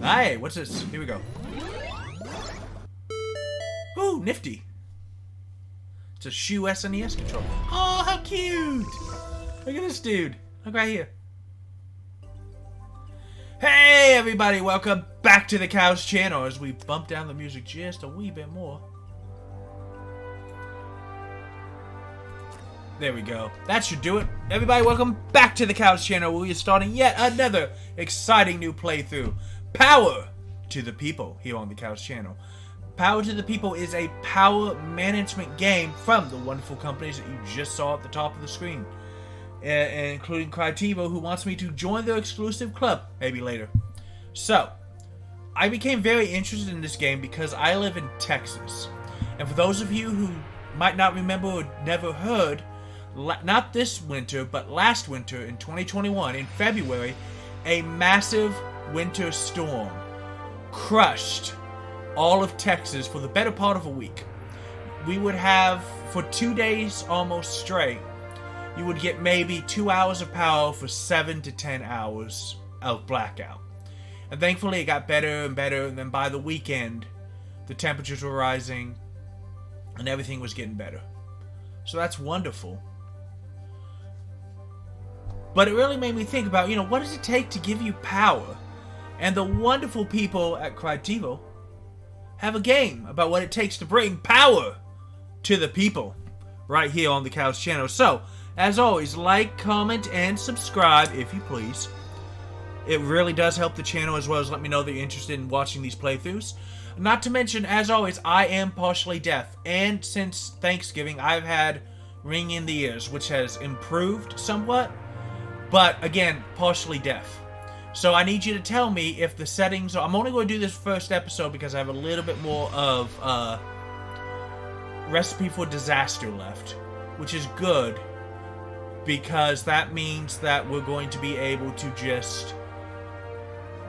Hey, what's this? Here we go. Ooh, nifty. It's a Shoe SNES controller. Oh, how cute! Look at this dude. Look right here. Hey, everybody. Welcome back to the Couch Channel as we bump down the music just a wee bit more. There we go. That should do it. Everybody, welcome back to the Couch Channel where we're starting yet another exciting new playthrough. Power to the People here on the Couch Channel. Power to the People is a power management game from the wonderful companies that you just saw at the top of the screen. Including Crytivo, who wants me to join their exclusive club, maybe later. So, I became very interested in this game because I live in Texas. And for those of you who might not remember or never heard, not this winter, but last winter in 2021, in February, a massive winter storm crushed all of Texas for the better part of a week. We would have, for 2 days almost straight, you would get maybe 2 hours of power for 7 to 10 hours of blackout. And thankfully it got better and better, and then by the weekend, the temperatures were rising, and everything was getting better. So that's wonderful. But it really made me think about, what does it take to give you power? And the wonderful people at Crytivo have a game about what it takes to bring power to the people right here on the Couch Channel. So, as always, like, comment, and subscribe if you please. It really does help the channel as well as let me know that you're interested in watching these playthroughs. Not to mention, as always, I am partially deaf. And since Thanksgiving, I've had ring in the ears, which has improved somewhat. But, again, partially deaf. So I need you to tell me if the settings are... I'm only going to do this first episode because I have a little bit more of Recipe for Disaster left. Which is good, because that means that we're going to be able to just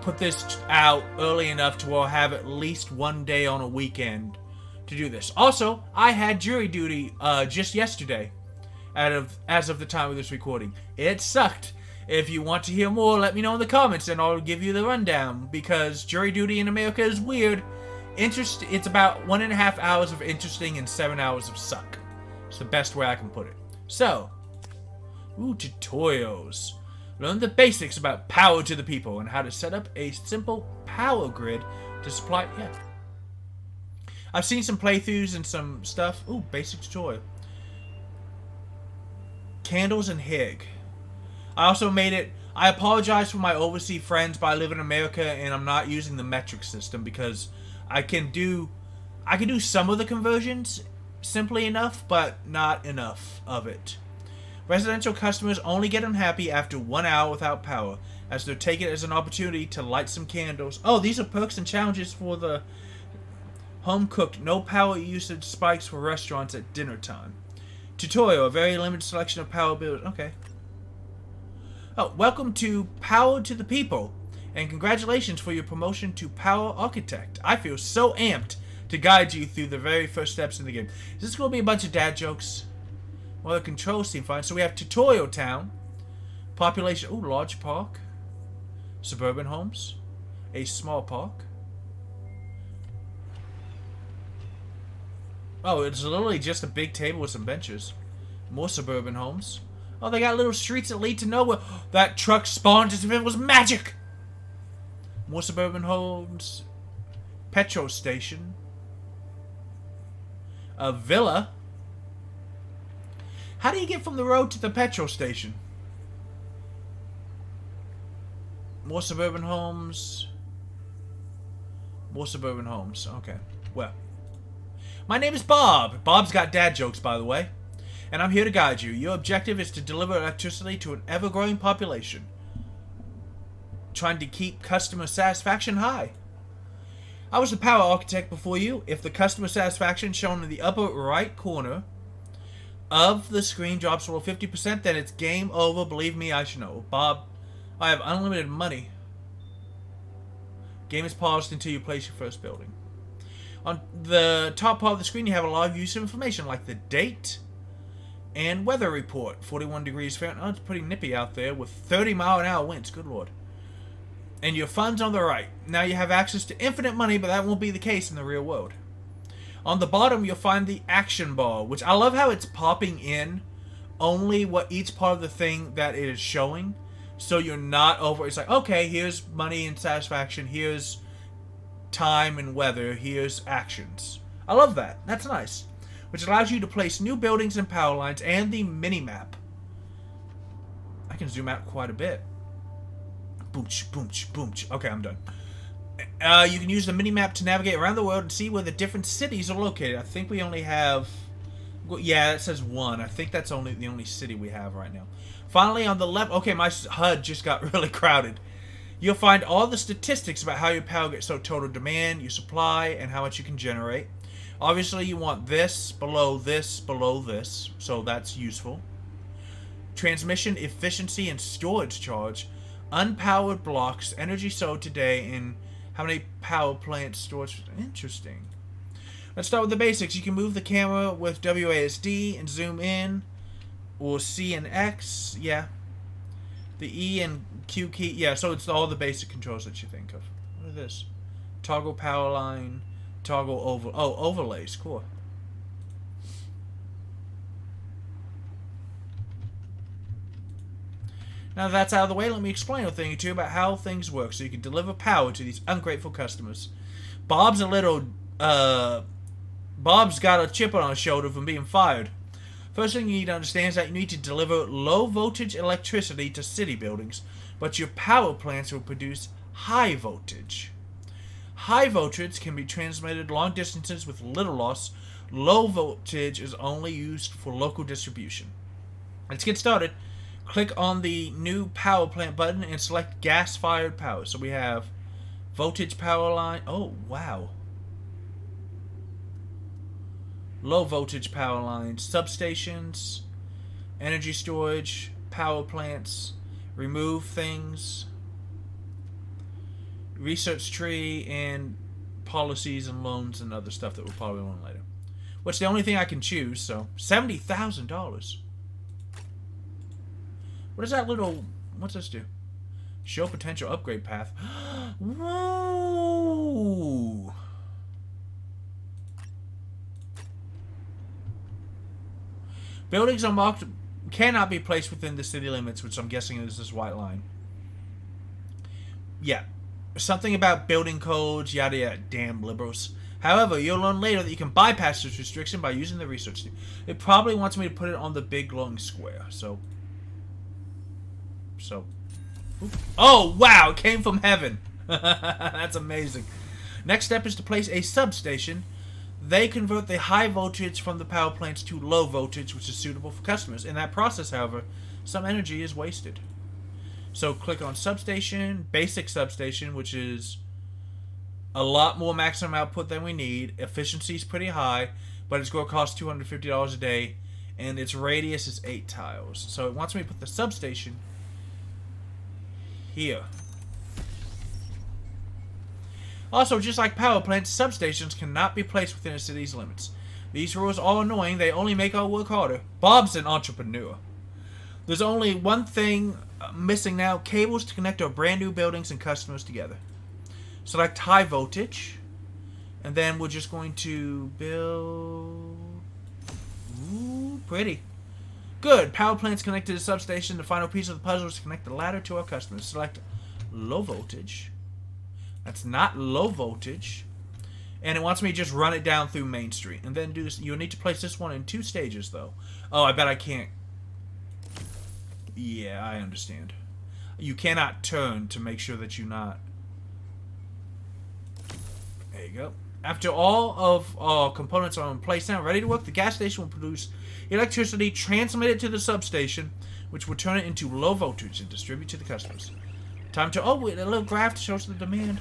put this out early enough to where I'll have at least one day on a weekend to do this. Also, I had jury duty just yesterday, as of the time of this recording. It sucked. If you want to hear more, let me know in the comments and I'll give you the rundown, because jury duty in America is weird. It's about 1.5 hours of interesting and 7 hours of suck. It's the best way I can put it. So, tutorials. Learn the basics about power to the people and how to set up a simple power grid to supply... Yeah. I've seen some playthroughs and some stuff. Basic tutorial. Candles and Hig. I also made it... I apologize for my overseas friends, but I live in America and I'm not using the metric system because I can do some of the conversions simply enough, but not enough of it. Residential customers only get unhappy after 1 hour without power, as they'll take it as an opportunity to light some candles. Oh, these are perks and challenges for the home-cooked, no power usage spikes for restaurants at dinner time. Tutorial, a very limited selection of power builds. Okay. Oh, welcome to Power to the People, and congratulations for your promotion to Power Architect. I feel so amped to guide you through the very first steps in the game. Is this going to be a bunch of dad jokes? Well, the controls seem fine. So we have Tutorial Town, population, large park, suburban homes, a small park. Oh, it's literally just a big table with some benches. More suburban homes. Oh, they got little streets that lead to nowhere. That truck spawned as if it was magic. More suburban homes. Petrol station. A villa. How do you get from the road to the petrol station? More suburban homes. More suburban homes. Okay. Well. My name is Bob. Bob's got dad jokes, by the way. And I'm here to guide you. Your objective is to deliver electricity to an ever-growing population, trying to keep customer satisfaction high. I was the power architect before you. If the customer satisfaction shown in the upper right corner of the screen drops below 50%, then it's game over. Believe me, I should know. Bob, I have unlimited money. Game is paused until you place your first building. On the top part of the screen, you have a lot of useful information like the date and weather report. 41 degrees Fahrenheit. Oh, it's pretty nippy out there with 30-mile-an-hour winds. Good lord. And your funds on the right. Now you have access to infinite money, but that won't be the case in the real world. On the bottom, you'll find the action bar, which I love how it's popping in only what each part of the thing that it is showing. So you're not over. It's like, okay, here's money and satisfaction. Here's time and weather. Here's actions. I love that. That's nice. Which allows you to place new buildings and power lines and the mini-map. I can zoom out quite a bit. Boomch, boomch, boomch. Okay, I'm done. You can use the mini-map to navigate around the world and see where the different cities are located. I think we only have... Yeah, it says one. I think that's the only city we have right now. Finally, on the left... Okay, my HUD just got really crowded. You'll find all the statistics about how your power gets, so total demand, your supply, and how much you can generate. Obviously, you want this, below this, below this, so that's useful. Transmission efficiency and storage charge. Unpowered blocks, energy sold today, and how many power plants storage. Interesting. Let's start with the basics. You can move the camera with WASD and zoom in, or C and X. Yeah. The E and Q key. Yeah, so it's all the basic controls that you think of. What is this? Toggle power line. Toggle over. Oh, overlays. Cool. Now that that's out of the way, let me explain a thing or two about how things work so you can deliver power to these ungrateful customers. Bob's got a chip on his shoulder from being fired. First thing you need to understand is that you need to deliver low voltage electricity to city buildings, but your power plants will produce high voltage. High voltage can be transmitted long distances with little loss. Low voltage is only used for local distribution. Let's get started. Click on the new power plant button and select gas-fired power. So we have voltage power line. Oh, wow. Low voltage power lines, substations, energy storage, power plants, remove things, research tree, and policies and loans and other stuff that we'll probably learn later. Which the only thing I can choose, so $70,000. What is that little... What's this do? Show potential upgrade path. Whoa! Buildings unmarked cannot be placed within the city limits, which I'm guessing is this white line. Yeah. Something about building codes, yada yada. Damn liberals. However, you'll learn later that you can bypass this restriction by using the research team. It probably wants me to put it on the big glowing square, so... Oh, wow! It came from heaven! That's amazing. Next step is to place a substation. They convert the high voltage from the power plants to low voltage, which is suitable for customers. In that process, however, some energy is wasted. So click on substation, basic substation, which is a lot more maximum output than we need. Efficiency is pretty high, but it's going to cost $250 a day, and its radius is 8 tiles. So it wants me to put the substation here. Also, just like power plants, substations cannot be placed within a city's limits. These rules are annoying, they only make our work harder. Bob's an entrepreneur. There's only one thing missing now, cables to connect our brand new buildings and customers together. Select high voltage, and then we're just going to build... Ooh, pretty. Good, power plants connected to the substation. The final piece of the puzzle is to connect the ladder to our customers. Select low voltage. That's not low voltage. And it wants me to just run it down through Main Street. And then do this. You'll need to place this one in 2 stages, though. Oh, I bet I can't. Yeah, I understand. You cannot turn to make sure that you're not... There you go. After all of our components are in place now, ready to work, the gas station will produce electricity, transmit it to the substation, which will turn it into low voltage and distribute to the customers. Time to... Oh, wait, a little graph shows the demand.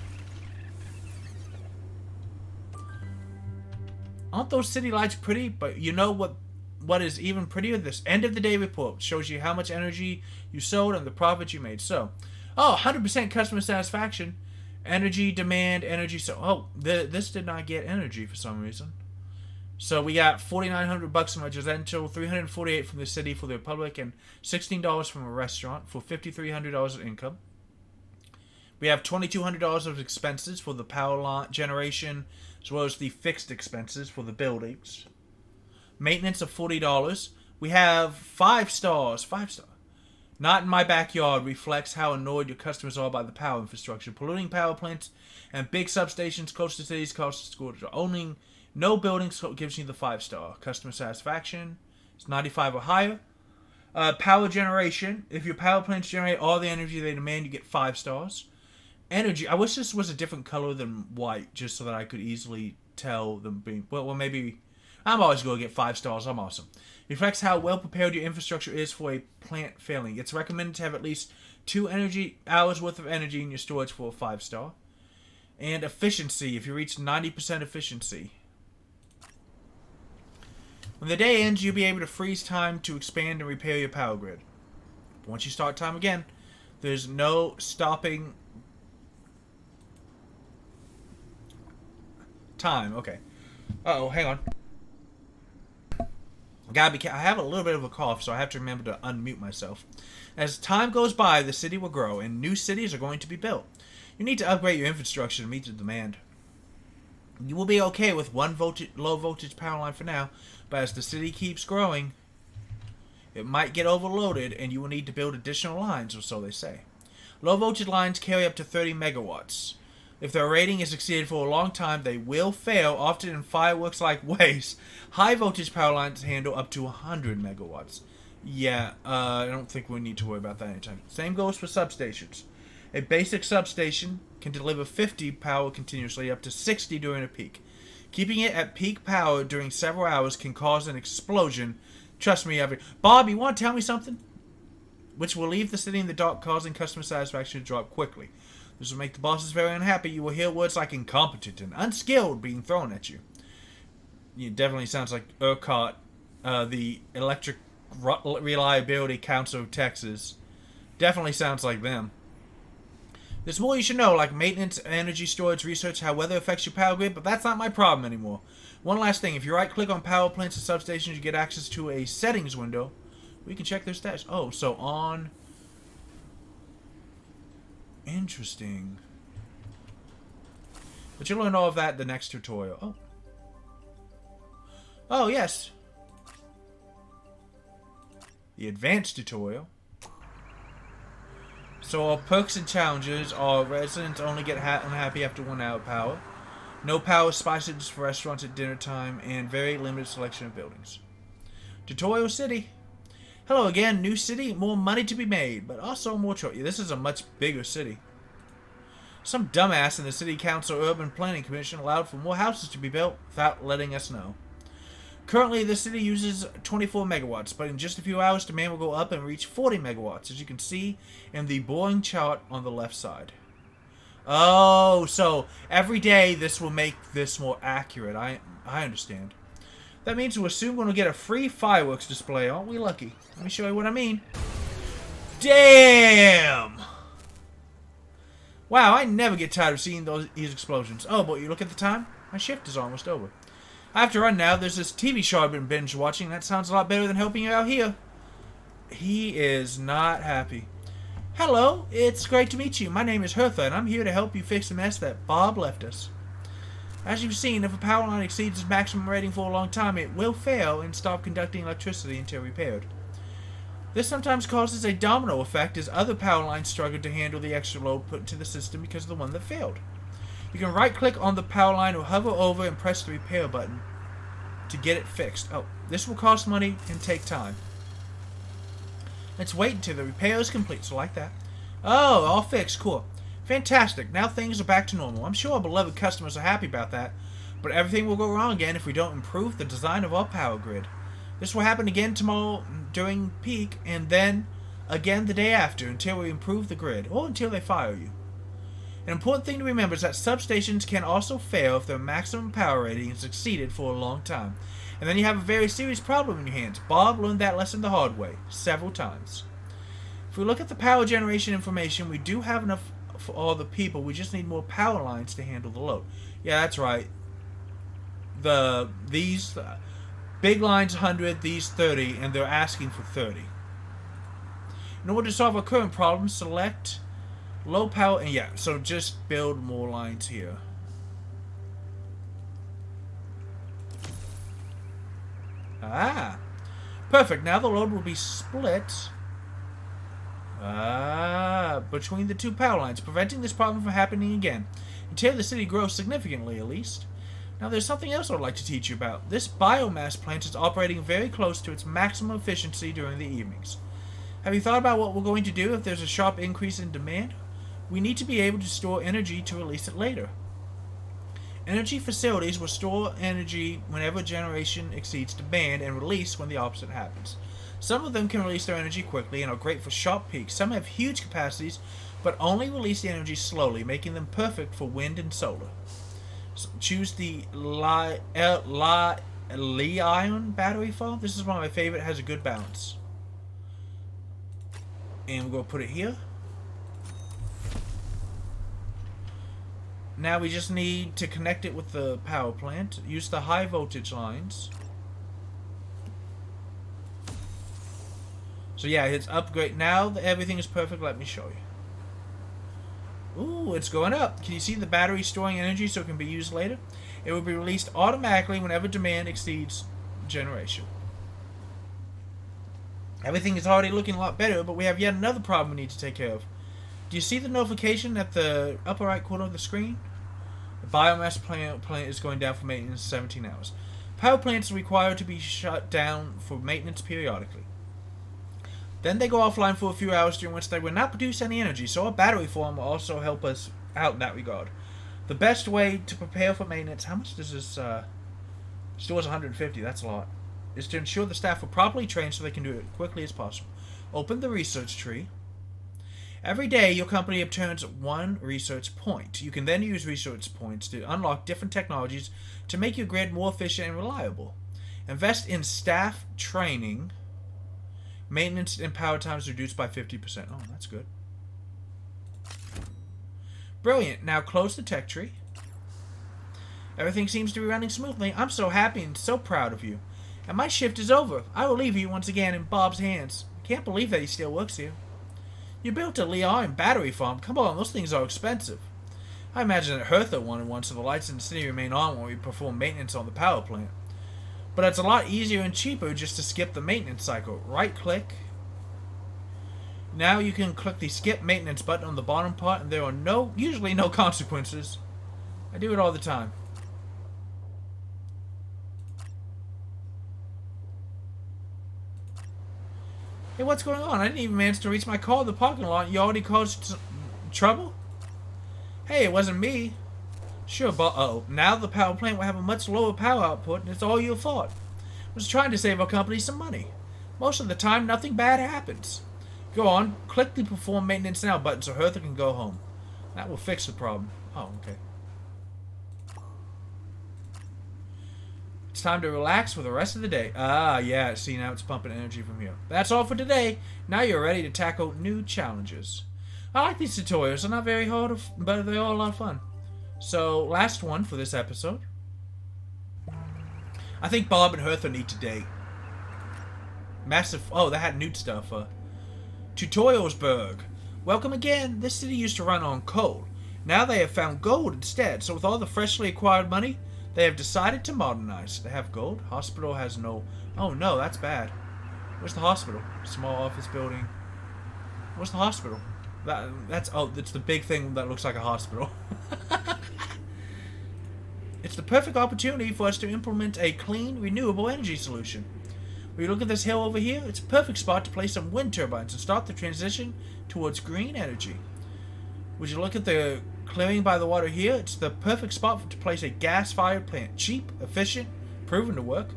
Aren't those city lights pretty? But you know what is even prettier? This end of the day report shows you how much energy you sold and the profit you made. So, 100% customer satisfaction. Energy, demand, energy. So, this did not get energy for some reason. So we got $4,900 from residential, $348 from the city for the public, and $16 from a restaurant for $5,300 in income. We have $2,200 of expenses for the power line generation, as well as the fixed expenses for the buildings. Maintenance of $40. We have 5 stars. 5 star. Not in my backyard reflects how annoyed your customers are by the power infrastructure. Polluting power plants and big substations close to cities, close to schools. Owning no buildings gives you the 5 star. Customer satisfaction is 95 or higher. Power generation. If your power plants generate all the energy they demand, you get 5 stars. Energy. I wish this was a different color than white, just so that I could easily tell them being... Well, maybe... I'm always going to get 5 stars. I'm awesome. Reflects how well prepared your infrastructure is for a plant failing. It's recommended to have at least 2 energy hours worth of energy in your storage for a 5 star. And efficiency. If you reach 90% efficiency. When the day ends, you'll be able to freeze time to expand and repair your power grid. Once you start time again, there's no stopping time. Okay. Uh-oh, hang on. I have a little bit of a cough, so I have to remember to unmute myself. As time goes by, the city will grow, and new cities are going to be built. You need to upgrade your infrastructure to meet the demand. You will be okay with one low voltage power line for now, but as the city keeps growing, it might get overloaded, and you will need to build additional lines, or so they say. Low voltage lines carry up to 30 megawatts. If their rating is exceeded for a long time, they will fail, often in fireworks-like ways. High voltage power lines handle up to 100 megawatts. Yeah, I don't think we need to worry about that anytime. Same goes for substations. A basic substation can deliver 50 power continuously, up to 60 during a peak. Keeping it at peak power during several hours can cause an explosion. Trust me, Bob, you want to tell me something? Which will leave the city in the dark, causing customer satisfaction to drop quickly. This will make the bosses very unhappy. You will hear words like incompetent and unskilled being thrown at you. It definitely sounds like ERCOT, the Electric Reliability Council of Texas. Definitely sounds like them. There's more you should know, like maintenance, energy storage, research, how weather affects your power grid, but that's not my problem anymore. One last thing, if you right-click on power plants and substations, you get access to a settings window. We can check their stats. Oh, so on... Interesting. But you'll learn all of that in the next tutorial. Oh. Oh, yes. The advanced tutorial. So our perks and challenges are residents only get unhappy after 1 hour of power. No power spices for restaurants at dinner time. And very limited selection of buildings. Tutorial City. Hello again, new city, more money to be made, but also more choice. This is a much bigger city. Some dumbass in the City Council Urban Planning Commission allowed for more houses to be built without letting us know. Currently, the city uses 24 megawatts, but in just a few hours, demand will go up and reach 40 megawatts, as you can see in the boring chart on the left side. Oh, so every day this will make this more accurate. I understand. That means we're soon going to get a free fireworks display. Aren't we lucky? Let me show you what I mean. Damn! Wow, I never get tired of seeing these explosions. Oh, but you look at the time? My shift is almost over. I have to run now. There's this TV show I've been binge watching. That sounds a lot better than helping you out here. He is not happy. Hello, it's great to meet you. My name is Hertha, and I'm here to help you fix the mess that Bob left us. As you've seen, if a power line exceeds its maximum rating for a long time, it will fail and stop conducting electricity until repaired. This sometimes causes a domino effect as other power lines struggle to handle the extra load put into the system because of the one that failed. You can right-click on the power line or hover over and press the repair button to get it fixed. Oh, this will cost money and take time. Let's wait until the repair is complete, so like that. Oh, all fixed, cool. Fantastic, now things are back to normal. I'm sure our beloved customers are happy about that, but everything will go wrong again if we don't improve the design of our power grid. This will happen again tomorrow during peak, and then again the day after until we improve the grid, or until they fire you. An important thing to remember is that substations can also fail if their maximum power rating is exceeded for a long time, and then you have a very serious problem in your hands. Bob learned that lesson the hard way, several times. If we look at the power generation information, we do have enough for all the people. We just need more power lines to handle the load. Yeah, that's right. These big lines 100, these 30, and they're asking for 30. In order to solve our current problem, select Low power, and yeah, so just build more lines here. Ah, perfect. Now the load will be split between the two power lines, preventing this problem from happening again, until the city grows significantly, at least. Now there's something else I'd like to teach you about. This biomass plant is operating very close to its maximum efficiency during the evenings. Have you thought about what we're going to do if there's a sharp increase in demand? We need to be able to store energy to release it later. Energy facilities will store energy whenever generation exceeds demand and release when the opposite happens. Some of them can release their energy quickly and are great for sharp peaks. Some have huge capacities but only release the energy slowly, making them perfect for wind and solar. So choose the Li-ion battery farm. This is one of my favorite. It has a good balance. And we're going to put it here. Now we just need to connect it with the power plant. Use the high voltage lines. So yeah, it's upgrade. Now that everything is perfect, let me show you. Ooh, it's going up. Can you see the battery storing energy so it can be used later? It will be released automatically whenever demand exceeds generation. Everything is already looking a lot better, but we have yet another problem we need to take care of. Do you see the notification at the upper right corner of the screen? The biomass plant is going down for maintenance in 17 hours. Power plants are required to be shut down for maintenance periodically. Then they go offline for a few hours during which they will not produce any energy, so a battery farm will also help us out in that regard. The best way to prepare for maintenance, how much does this, stores 150, that's a lot, is to ensure the staff are properly trained so they can do it as quickly as possible. Open the research tree. Every day, your company obtains 1 research point. You can then use research points to unlock different technologies to make your grid more efficient and reliable. Invest in staff training. Maintenance and power times reduced by 50%. Oh, that's good. Brilliant. Now close the tech tree. Everything seems to be running smoothly. I'm so happy and so proud of you. And my shift is over. I will leave you once again in Bob's hands. Can't believe that he still works here. You built a Li-ion battery farm. Come on, those things are expensive. I imagine that Hertha wanted one so the lights in the city remain on when we perform maintenance on the power plant. But it's a lot easier and cheaper just to skip the maintenance cycle. Right click. Now you can click the skip maintenance button on the bottom part and there are usually no consequences. I do it all the time. Hey, what's going on? I didn't even manage to reach my car in the parking lot and you already caused trouble? Hey, it wasn't me. Sure, but now the power plant will have a much lower power output and it's all your fault. I was trying to save our company some money. Most of the time, nothing bad happens. Go on, click the Perform Maintenance Now button so Hertha can go home. That will fix the problem. Oh, okay. It's time to relax for the rest of the day. Ah, yeah, see, now it's pumping energy from here. That's all for today. Now you're ready to tackle new challenges. I like these tutorials. They're not very hard, but they're all a lot of fun. So, last one for this episode. I think Bob and Hertha need to date. Massive... Oh, they had nude stuff. Tutorialsburg. Welcome again. This city used to run on coal. Now they have found gold instead. So with all the freshly acquired money, they have decided to modernize. They have gold. Hospital has no... Oh no, that's bad. Where's the hospital? Small office building. Where's the hospital? That's... Oh, it's the big thing that looks like a hospital. It's the perfect opportunity for us to implement a clean, renewable energy solution. When you look at this hill over here, it's a perfect spot to place some wind turbines and start the transition towards green energy. Would you look at the clearing by the water here? It's the perfect spot to place a gas-fired plant. Cheap, efficient, proven to work.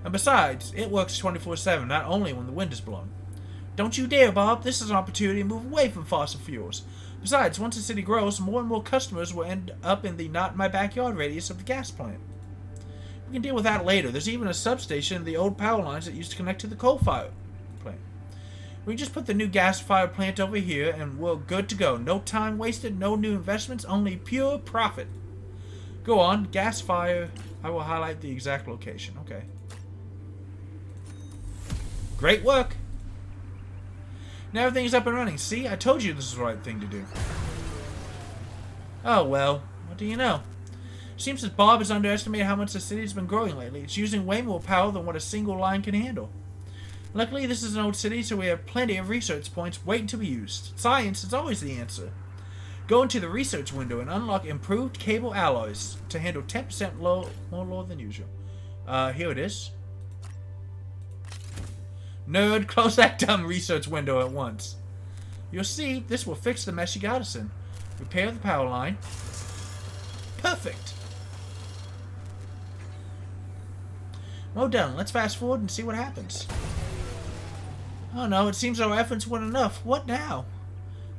And besides, it works 24/7, not only when the wind is blowing. Don't you dare, Bob. This is an opportunity to move away from fossil fuels. Besides, once the city grows, more and more customers will end up in the not-in-my-backyard radius of the gas plant. We can deal with that later. There's even a substation in the old power lines that used to connect to the coal-fired plant. We just put the new gas-fired plant over here, and we're good to go. No time wasted, no new investments, only pure profit. Go on, gas-fire. I will highlight the exact location. Okay. Great work. Now everything is up and running. See, I told you this is the right thing to do. Oh well, what do you know? Seems that Bob has underestimated how much the city's been growing lately. It's using way more power than what a single line can handle. Luckily, this is an old city, so we have plenty of research points waiting to be used. Science is always the answer. Go into the research window and unlock improved cable alloys to handle 10% more load than usual. Here it is. Nerd, close that dumb research window at once. You'll see, this will fix the mess you got us in. Repair the power line. Perfect. Well done. Let's fast forward and see what happens. Oh no, it seems our efforts weren't enough. What now?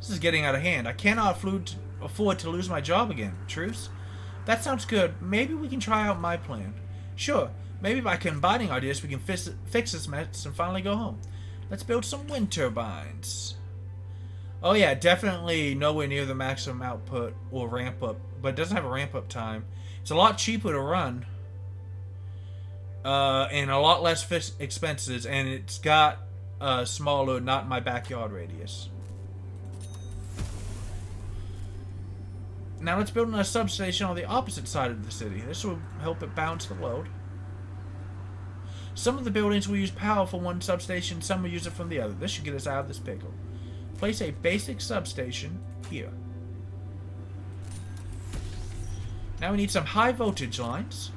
This is getting out of hand. I cannot afford to lose my job again. Truce? That sounds good. Maybe we can try out my plan. Sure. Maybe by combining ideas we can fix this mess and finally go home. Let's build some wind turbines. Oh yeah, definitely nowhere near the maximum output or ramp up, but it doesn't have a ramp up time. It's a lot cheaper to run. And a lot less expenses, and it's got a smaller, not in my backyard radius. Now let's build a substation on the opposite side of the city. This will help it balance the load. Some of the buildings will use power from one substation, some will use it from the other. This should get us out of this pickle. Place a basic substation here. Now we need some high voltage lines.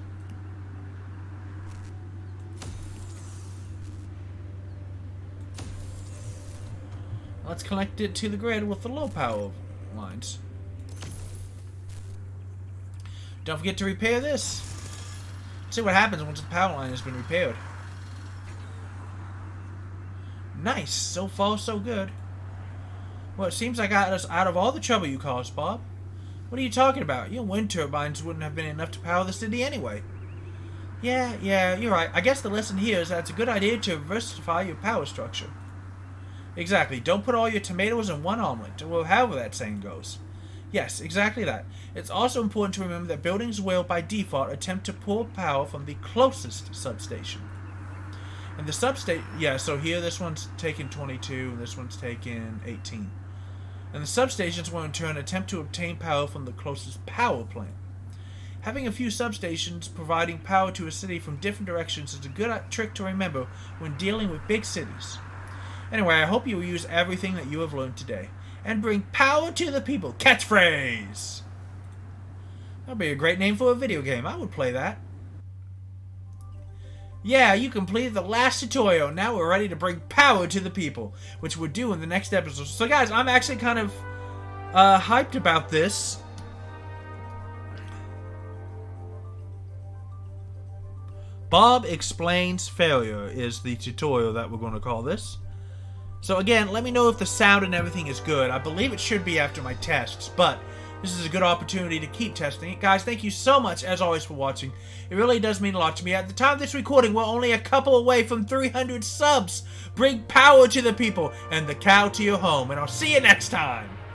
Let's connect it to the grid with the low power lines. Don't forget to repair this. Let's see what happens once the power line has been repaired. Nice. So far, so good. Well, it seems I got us out of all the trouble you caused, Bob. What are you talking about? Your wind turbines wouldn't have been enough to power the city anyway. Yeah, you're right. I guess the lesson here is that it's a good idea to diversify your power structure. Exactly. Don't put all your tomatoes in one omelet, or however that saying goes. Yes, exactly that. It's also important to remember that buildings will, by default, attempt to pull power from the closest substation. And the substation... Yeah, so here this one's taking 22, and this one's taking 18. And the substations will in turn attempt to obtain power from the closest power plant. Having a few substations providing power to a city from different directions is a good trick to remember when dealing with big cities. Anyway, I hope you will use everything that you have learned today. And bring power to the people. Catchphrase! That'd be a great name for a video game. I would play that. Yeah, you completed the last tutorial. Now we're ready to bring power to the people, which we'll do in the next episode. So guys, I'm actually kind of hyped about this. Bob Explains Failure is the tutorial that we're going to call this. So again, let me know if the sound and everything is good. I believe it should be after my tests, but this is a good opportunity to keep testing it. Guys, thank you so much, as always, for watching. It really does mean a lot to me. At the time of this recording, we're only a couple away from 300 subs. Bring power to the people and the cow to your home, and I'll see you next time.